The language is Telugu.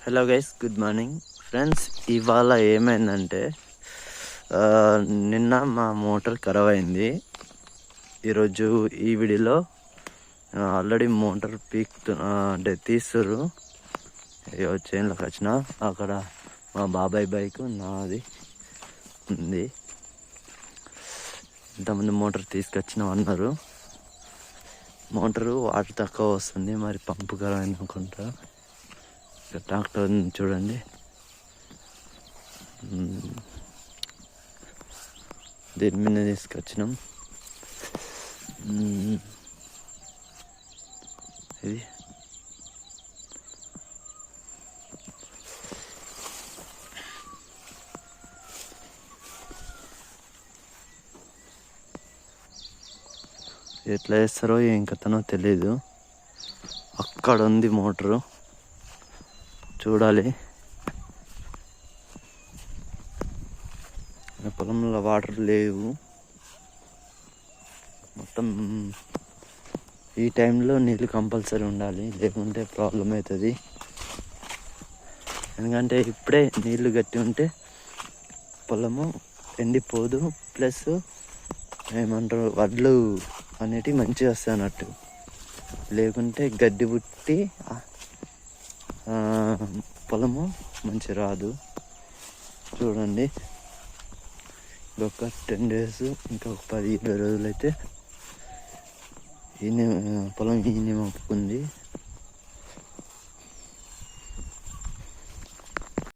Hello guys, good morning friends. ఇవాళ ఏమైందంటే నిన్న మా మోటార్ ఖరాబ్ అయింది. ఈరోజు ఈ వీడియోలో ఆల్రెడీ మోటార్ అంటే తీస్తుర్రు. చైన్లోకి వచ్చిన అక్కడ మా బాబాయ్ బైక్ నాది ఉంది. ఇంతమంది మోటార్ తీసుకొచ్చినాం అన్నారు. మోటారు వాటర్ తక్కువ వస్తుంది, మరి పంపు ఖరాబ్ అయింది అనుకుంటా. ట్రాక్టర్ చూడండి, దీని మీద తీసుకొచ్చినాం. ఇది ఎట్లా చేస్తారో ఏం కథనో తెలీదు. అక్కడ ఉంది మోటరు, చూడాలి. పొలంలో వాటర్ లేవు. మొత్తం ఈ టైంలో నీళ్ళు కంపల్సరీ ఉండాలి, లేకుంటే ప్రాబ్లం అవుతుంది. ఎందుకంటే ఇప్పుడే నీళ్ళు గట్టి ఉంటే పొలము ఎండిపోదు, ప్లస్ ఏమంటారు వడ్లు అనేటివి మంచిగా వస్తాయి అన్నట్టు. లేకుంటే గడ్డి పుట్టి పొలము మంచి రాదు. చూడండి, ఇంకొక 10 days, ఇంకా ఒక 10-20 రోజులు అయితే పొలం ఈయన మొప్పుకుంది.